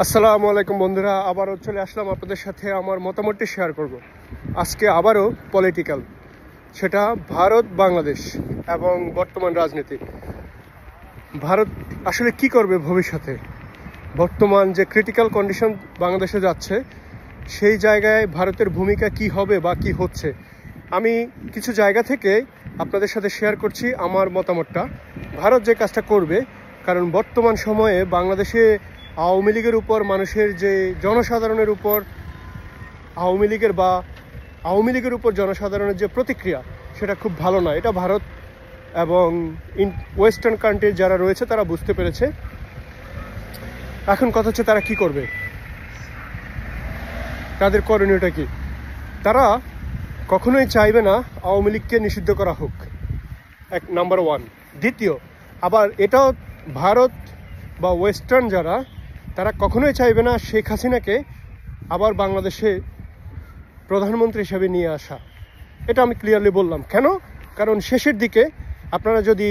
আসসালামু আলাইকুম বন্ধুরা, আবারও চলে আসলাম আপনাদের সাথে আমার মতামতটি শেয়ার করব। আজকে আবারও পলিটিক্যাল, সেটা ভারত বাংলাদেশ এবং বর্তমান রাজনীতি। ভারত আসলে কি করবে ভবিষ্যতে? বর্তমান যে ক্রিটিক্যাল কন্ডিশন বাংলাদেশে যাচ্ছে, সেই জায়গায় ভারতের ভূমিকা কি হবে বা কি হচ্ছে, আমি কিছু জায়গা থেকে আপনাদের সাথে শেয়ার করছি আমার মতামতটা। ভারত যে কাজটা করবে, কারণ বর্তমান সময়ে বাংলাদেশে আওয়ামী লীগের উপর মানুষের যে জনসাধারণের উপর আওয়ামী লীগের উপর জনসাধারণের যে প্রতিক্রিয়া, সেটা খুব ভালো না। এটা ভারত এবং ওয়েস্টার্ন কান্ট্রি যারা রয়েছে তারা বুঝতে পেরেছে। এখন কথা হচ্ছে তারা কি করবে, তাদের করণীয়টা কি। তারা কখনোই চাইবে না আওয়ামী লীগকে নিষিদ্ধ করা হোক, এক নাম্বার ওয়ান। দ্বিতীয়, আবার এটাও ভারত বা ওয়েস্টার্ন যারা, তারা কখনোই চাইবে না শেখ হাসিনাকে আবার বাংলাদেশে প্রধানমন্ত্রী হিসেবে নিয়ে আসা। এটা আমি ক্লিয়ারলি বললাম। কেন? কারণ শেষের দিকে আপনারা যদি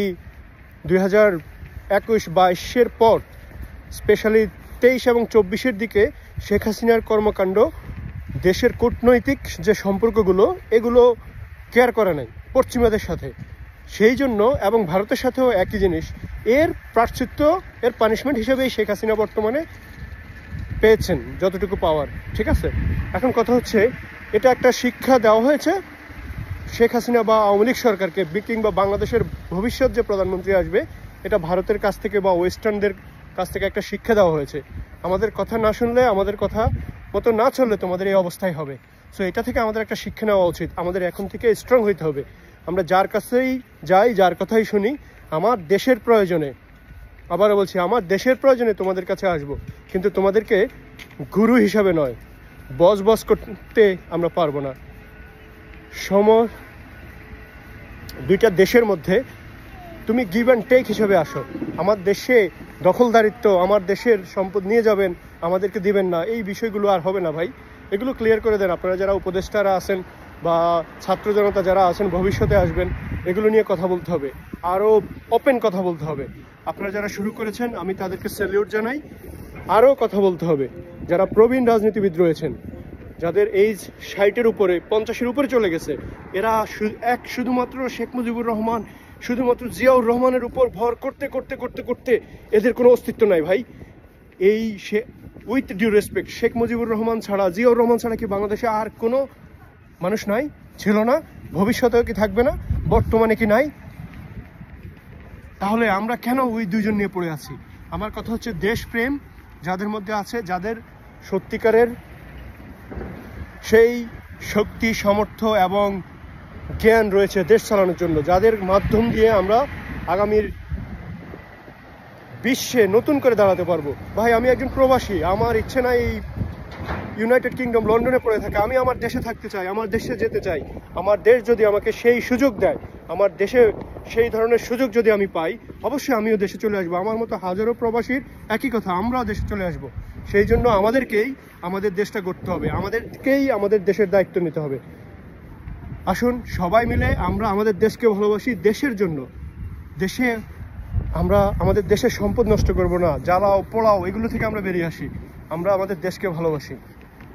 2021-22-এর পর, স্পেশালি 23 এবং 24-এর দিকে শেখ হাসিনার কর্মকাণ্ড, দেশের কূটনৈতিক যে সম্পর্কগুলো, এগুলো কেয়ার করে নাই পশ্চিমাদের সাথে। সেই জন্য, এবং ভারতের সাথেও একই জিনিস, এর প্রায়শ্চিত্ত, এর পানিশমেন্ট হিসেবেই শেখ হাসিনা বর্তমানে পেয়েছেন যতটুকু পাওয়ার। ঠিক আছে, এখন কথা হচ্ছে, এটা একটা শিক্ষা দেওয়া হয়েছে শেখ হাসিনা বা আওয়ামী লীগ সরকারকে, কিংবা বাংলাদেশের ভবিষ্যৎ যে প্রধানমন্ত্রী আসবে, এটা ভারতের কাছ থেকে বা ওয়েস্টার্নদের কাছ থেকে একটা শিক্ষা দেওয়া হয়েছে। আমাদের কথা না শুনলে, আমাদের কথা মতো না চললে তোমাদের এই অবস্থাই হবে। সো এটা থেকে আমাদের একটা শিক্ষা নেওয়া উচিত। আমাদের এখন থেকে স্ট্রং হইতে হবে। আমরা যার কাছেই যাই, যার কথাই শুনি, আমার দেশের প্রয়োজনে, আবারও বলছি, আমার দেশের প্রয়োজনে তোমাদের কাছে আসব, কিন্তু তোমাদেরকে গুরু হিসাবে নয়। বস করতে আমরা পারবো না। দুইটা দেশের মধ্যে তুমি গিভ অ্যান্ড টেক হিসেবে আসো। আমার দেশে দখলদারিত্ব, আমার দেশের সম্পদ নিয়ে যাবেন, আমাদেরকে দিবেন না, এই বিষয়গুলো আর হবে না ভাই। এগুলো ক্লিয়ার করে দেন। আপনারা যারা উপদেষ্টারা আছেন বা ছাত্র জনতা যারা আছেন, ভবিষ্যতে আসবেন, এগুলো নিয়ে কথা বলতে হবে, আরও ওপেন কথা বলতে হবে। আপনারা যারা শুরু করেছেন, আমি তাদেরকে স্যালিউট জানাই। আরও কথা বলতে হবে। যারা প্রবীণ রাজনীতিবিদ রয়েছেন, যাদের এইজ 60-এর উপরে, 50-এর উপরে চলে গেছে, এরা শুধুমাত্র শেখ মুজিবুর রহমান, শুধুমাত্র জিয়াউর রহমানের উপর ভর করতে করতে করতে করতে এদের কোনো অস্তিত্ব নাই ভাই। With due respect, Sheikh Mujibur Rahman ছাড়া, জিয়াউর রহমান ছাড়া কি বাংলাদেশে আর কোনো মানুষ নাই? ছিল না, ভবিষ্যতেও কি থাকবে না? বর্তমানে কি নাই? তাহলে আমরা কেন ওই দুইজন নিয়ে পড়ে আছি? আমার কথা হচ্ছে, দেশপ্রেম যাদের মধ্যে আছে, যাদের সত্যিকারের সেই শক্তি, সামর্থ্য এবং জ্ঞান রয়েছে দেশ চালানোর জন্য, যাদের মাধ্যম দিয়ে আমরা আগামীর বিশ্বে নতুন করে দাঁড়াতে পারবো। ভাই, আমি একজন প্রবাসী, আমার ইচ্ছে নাই এই ইউনাইটেড কিংডম লন্ডনে পড়ে থাকে। আমি আমার দেশে থাকতে চাই, আমার দেশে যেতে চাই। আমার দেশ যদি আমাকে সেই সুযোগ দেয়, আমার দেশে সেই ধরনের সুযোগ যদি আমি পাই, অবশ্যই আমিও দেশে চলে আসবো। আমার মতো হাজারো প্রবাসীর একই কথা, আমরাও দেশে চলে আসব। সেই জন্য আমাদেরকেই আমাদের দেশটা গড়তে হবে, আমাদেরকেই আমাদের দেশের দায়িত্ব নিতে হবে। আসুন সবাই মিলে আমরা আমাদের দেশকে ভালোবাসি। দেশের জন্য, আমরা আমাদের দেশের সম্পদ নষ্ট করব না, জ্বালাও পোড়াও এগুলো থেকে আমরা বেরিয়ে আসি। আমরা আমাদের দেশকে ভালোবাসি।